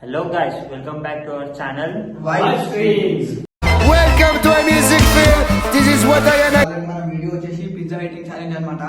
Hello guys, welcome back to our channel White Screens. Welcome to a music film. This is what I am. మన video వచ్చేసి pizza eating challenge అన్నమాట.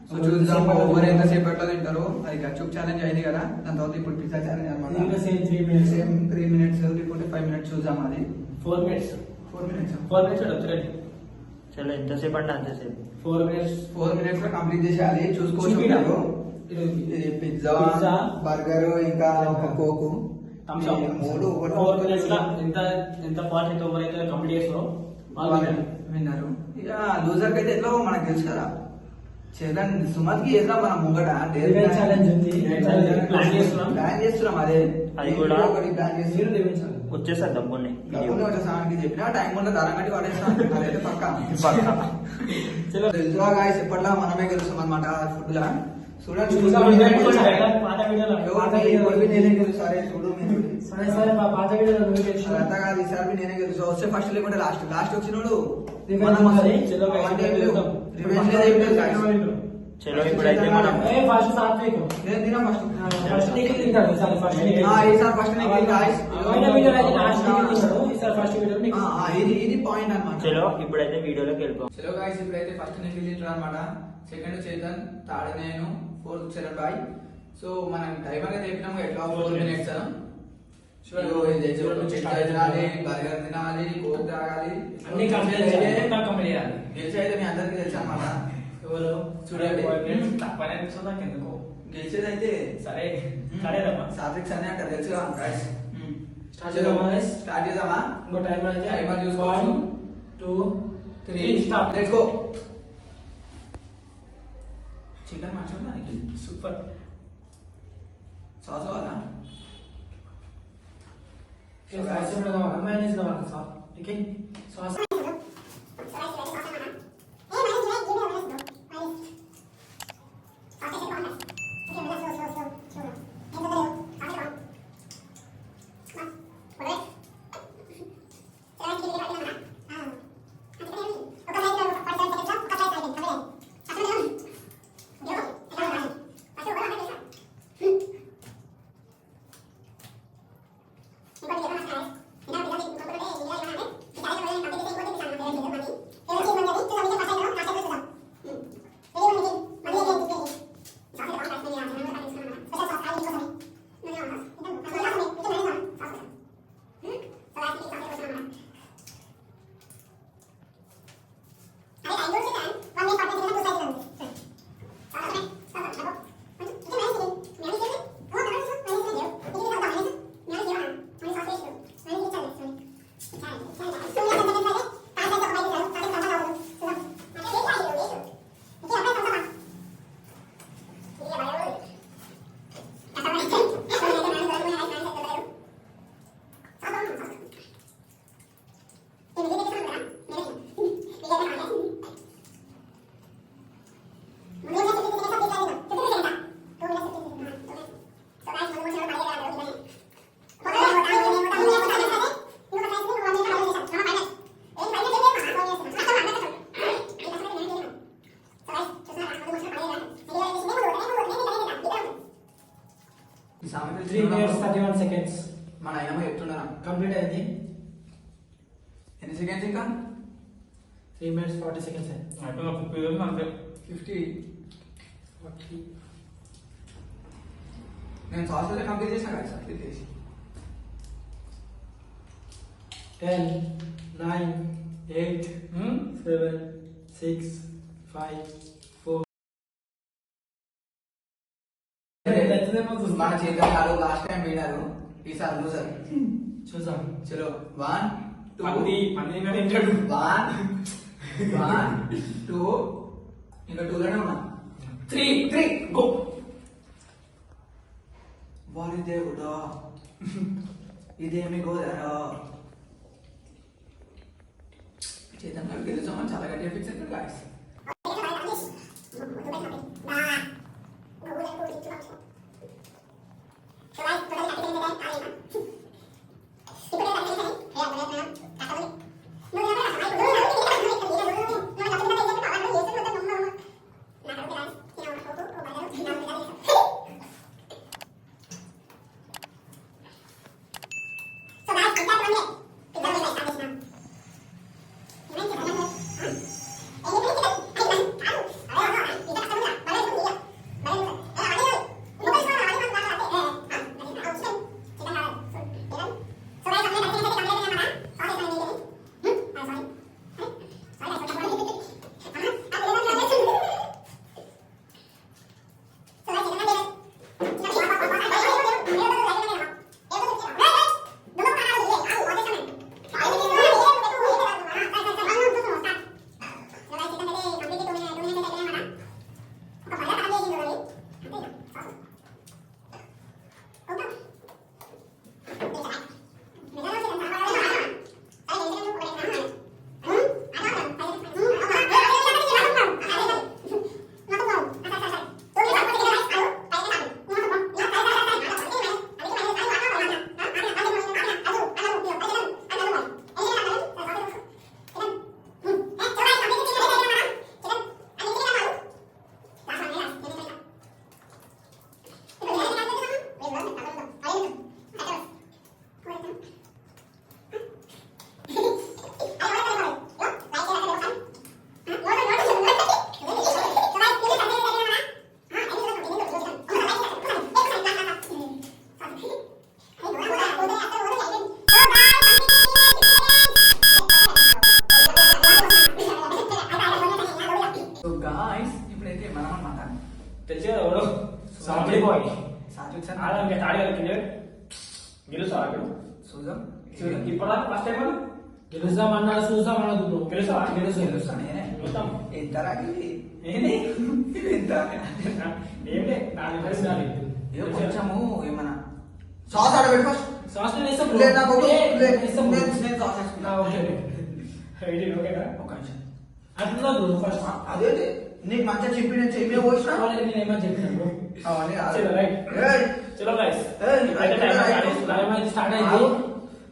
So చూద్దాం ఎవరు ఎంత సేపు పెట్టాలో తింటారు. అది గచ్చుక్ ఛాలెంజ్ అయింది కదా, దాని తర్వాత ఇప్పుడు పిజ్జా ఛాలెంజ్ అన్నమాట. ఇంకా సేమ్ 3 minutes. సేమ్ 3 minutes లేకపోతే 5 minutes చూద్దాం. అది 4 minutes. 4 minutes. 4 minutes వచ్చేది. చలో ఎంతసేపు అంటే అంతసేపు 4 minutes. 4 minutes లో కంప్లీట్ చేసేయాలి. చూసుకోవచ్చు మీరు. ఇది పిజ్జా, బర్గర్, ఇంకా ఒక కోకు, మూడు 4 minutes లో ఎంత పార్ట్ అయితే ఎవరైతే కంప్లీట్ చేస్తారో వాళ్ళు విన్నారు. ఇక లూజర్ అయితే ఎట్లా మనకు తెలుసు కదా. చేద్దాం, సుమత్ కి చేద్దాం మనం ముంగట ఛాలెంజ్ ఉంది. ప్లాన్ చేస్తున్నాం. అదే అది కూడా ఒకటి ప్లాన్ చేస్తున్నాం. వచ్చేసారు డబ్బుని వచ్చేసానికి చెప్పిన టైం ఉన్న దారం కట్టి వాడేస్తాం. అదైతే పక్క తెలుసుగా గాయస్, ఎప్పట్లా మనమే గెలుస్తాం అనమాట ఫుడ్ లా. చూడండి నేనే గెలుసు. సరే చూడు అంతా కాదు, ఈసారి నేనే గెలుసు. వస్తే ఫస్ట్ లేకుంటే లాస్ట్ వచ్చినోడు. చలో ఇప్పుడైతే మనం ఫస్ట్ సాత్విక్ నేను తినా ఫస్ట్. ఫస్ట్ నీకు తింటాడు. సార్ ఫస్ట్ ఈసారి ఫస్ట్ ఇది పాయింట్ అనమాట. చలో ఇప్పుడైతే వీడియోలోకి వెళ్ళిపోం. చలో గాయస్, ఇప్పుడైతే ఫస్ట్ నిఖిల్ తింటాడు అనమాట. సెకండ్ చేతన్, థర్డ్ నేను, ఫోర్త్ చరణ్ బాయ్. సో మనం టైమర్ అయితే చెప్పినాము ఎట్లా 4 minutes. తినాలి, బర్గర్ తినాలి, కోక్ తాగాలి, అన్ని కంప్లీట్ చేయాలి. గెలిచి అయితే మీ అందరికి తెలుసు అనమాట. ఎవరు చూడండి, తప్పనే నాకు ఎందుకు గెలిచేది అయితే సరే సరేదమ్మా. సాత్విక్స్ అని అక్కడ తెలుసు కదా. స్టార్ట్ చేద్దామా? ఇంకో టైమర్ అయితే టైమర్ చూసుకోవచ్చు. 1 2 3 స్టార్ట్. Let's go. చికెన్ మంచిగా సూపర్. సాస్ కావాలా? mayonnaise కావాలి సార్. ఓకే సాస్ సామెతలు 3 minutes 31 seconds. మన అయినా చెప్తున్నారా? కంప్లీట్ అయింది. ఎన్ని సెకండ్స్ ఇంకా? 3 minutes 40 seconds. 50. నేను సాస్ కంప్లీట్ చేసిన కదా సార్. 10 9 8 7 6 5 4 మన చేతులు లాస్ట్ టైం విన్నారు, ఈసారి లూజర్. చూసాం. చలో 1 2 పంది తింటాడు. 1 2 ఇంకా 2 లోనే ఉన్నా. 3 గో. వారి దేవుడా, ఇదేమి గోదారా. చేద్దాం గెలుచామని చాలా గట్టిగా ఫిక్స్ అవుతాడు గాయస్. గెలుస్తావా ఇప్పుడు? చూద్దాం ఇప్పటిదాకా ఫస్ట్ టైం గెలుస్తామన్నా చూస్తామన్నా బ్రో. గెలుస్తావా? గెలుస్తా నేనే చూస్తాం. ఎంత రాగి ఏంది ఎంత ఏంటి నాకు తెలిసి రాలి. ఏదో కొంచెము ఏమన్నా సాస్ ఆడ పెట్టు ఫస్ట్ సాస్ నేను వేస్తాం లేదు నాకు వద్దు. లేదు, వేస్తాం నేను నేను సాస్ వేసుకుంటా. ఓకే ఏంటి ఓకేనా? ఒక నిమిషం అట్లా బ్రో ఫస్ట్ అదే నీకు మంచిగా చెప్పి నేను చెయ్యి మీద పోసినా నేను ఏమని చెప్పినాను బ్రో. అవన్నీ కాదు. చలో రైట్. ఏయ్, చలో గైస్. ఏయ్, అయితే టైం రైట్, స్టార్ట్ రైట్. చేస్తున్నా. టైం అయితే స్టార్ట్ అయింది.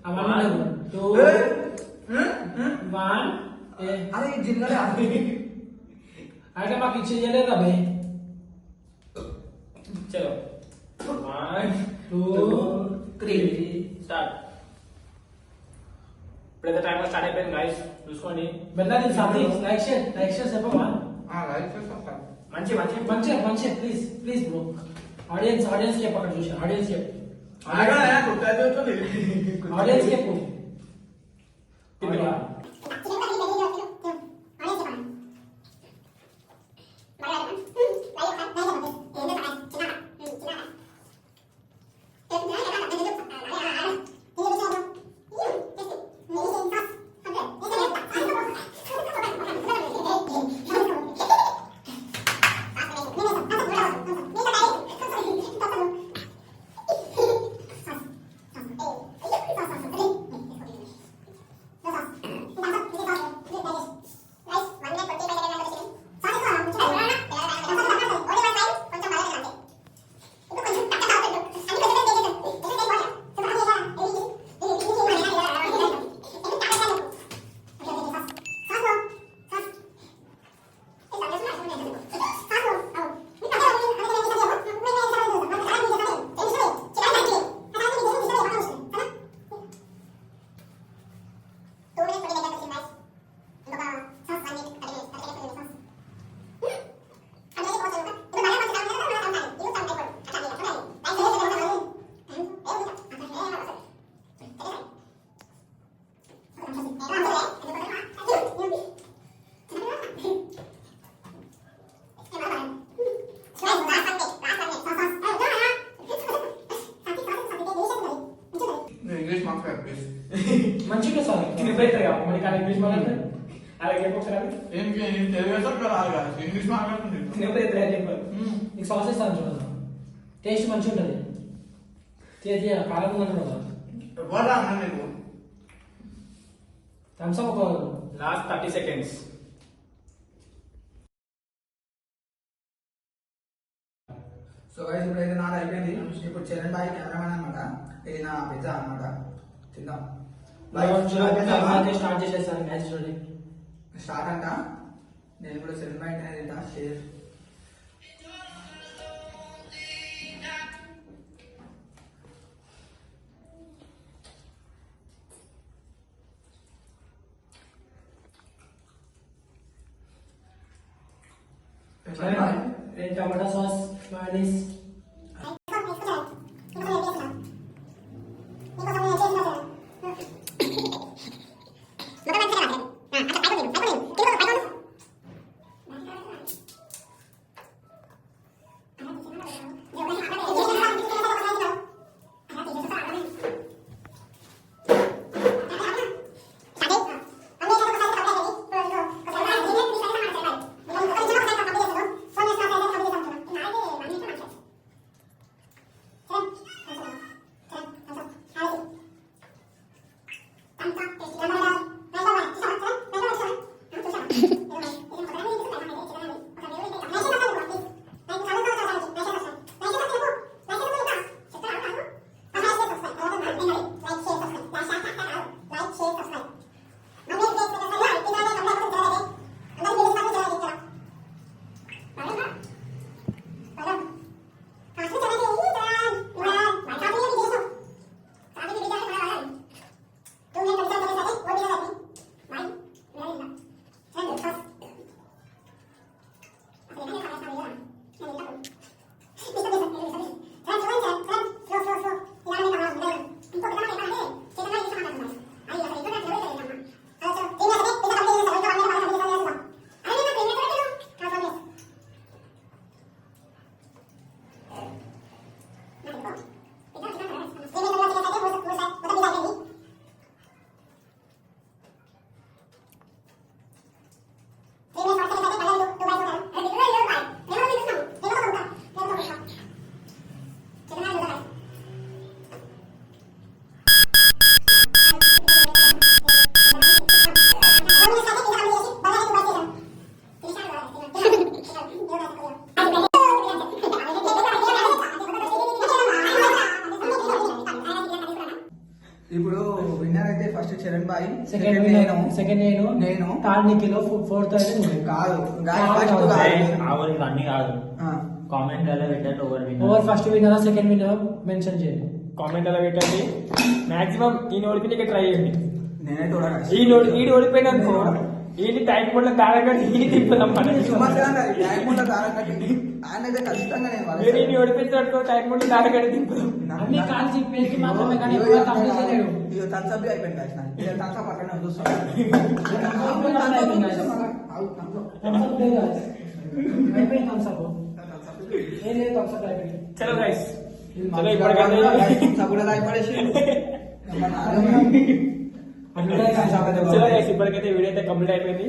అవన్నీ 2 ఏయ్, హ్మ్, హ్మ్. 1 అరే ఈ జింగలే అది. అంటే మాకు ఇచ్చేయలేదు అబ్బాయి. చలో 1 2 3 స్టార్ట్. ఇప్పుడైతే టైం స్టార్ట్ అయిపోయింది గైస్, చూసుకోండి. బెల్లాది సాది లైక్ షేర్ చెప్పమా. రైట్ చేస్తా. మంచి మంచి మంచిగా ప్లీజ్ బ్రో. ఆడియన్స్ చెప్పు, అక్కడ చూసి ఆడియన్స్ చెప్పు. అలాగే కుట్టాలి వచ్చి ఆడియన్స్ చెప్పు. తింటున్నా. ఇంగ్లీష్ మాట్లాడు ప్లీజ్. మంచిగా సార్ తినిపోయితే మరి కానీ ఇంగ్లీష్ మాట్లాడితే అలాగే ఒకసారి ఏం తెలుగు వేస్తాడు రాదు కదా ఇంగ్లీష్ మాట్లాడుతుంది. తినిపోయితే చెప్పారు. నీకు సాస్ ఇస్తాను చూడదు. టేస్ట్ మంచిగా ఉంటుంది. తీయ కారం ఉంటుంది కదా. ఎవరా అన్న నేను థమ్స్ అప్ ఒక లాస్ట్ 30 seconds. సో గైస్ ఇప్పుడైతే నాది అయిపోయింది. ఇప్పుడు చరణ్ బాయ్ కెమెరామెన్ అనమాట. ఇది నా పిజ్జా అనమాట. తిందాం స్టార్ట్ చేసేస్తాను మ్యాచ్ చూడండి. స్టార్ట్ అంట. నేను కూడా చరణ్ బాయ్ తింటా. షేర్ టమాటా సాస్ mayonnaise. ఇప్పుడు విన్నర్ అయితే ఫస్ట్ చరణ్ బాయ్, సెకండ్ నేను థర్డ్ నిఖిల్, ఫోర్త్ అయితే నువ్వే. కాదు ఆవులు అన్ని కాదు. కామెంట్ అలా పెట్టండి over first winner second winner mention చేయండి. కామెంట్ అలా పెట్టండి. మాక్సిమం ఈ ఓడిపోయి ట్రై చేయండి. నేనే చూడ ఈ ఓడిపోయినా అనుకో ఈ టైం కూడా దారగా ఈ తిప్పుదాం మనం. ఆయనైతే ఖచ్చితంగా మీరు ఈ ఓడిపించినట్టుకో టైం కూడా దారగా తిప్పుదాం. అన్ని కాల్చి పేరుకి మాత్రమే కానీ ఎక్కువ తక్కువ చేయలేడు. థమ్స్అప్ అయిపోయింది guys నాది. ఇక థమ్స్అప్ పక్కనే చూస్తాను. థమ్స్అప్ లేదు guys. అయిపోయింది థమ్స్అప్. ఏం లేదు థమ్స్అప్ అయిపోయింది. చలో గైస్ చలో ఇప్పటికైతే వీడియో అయితే కంప్లీట్ అయిపోయింది.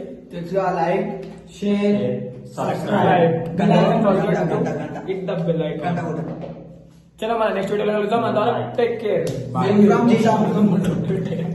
Like share subscribe hit the bell icon. చలో మన నెక్స్ట్ వీడియోలో కలుద్దాం. అంతవరకు టేక్ కేర్. Bye.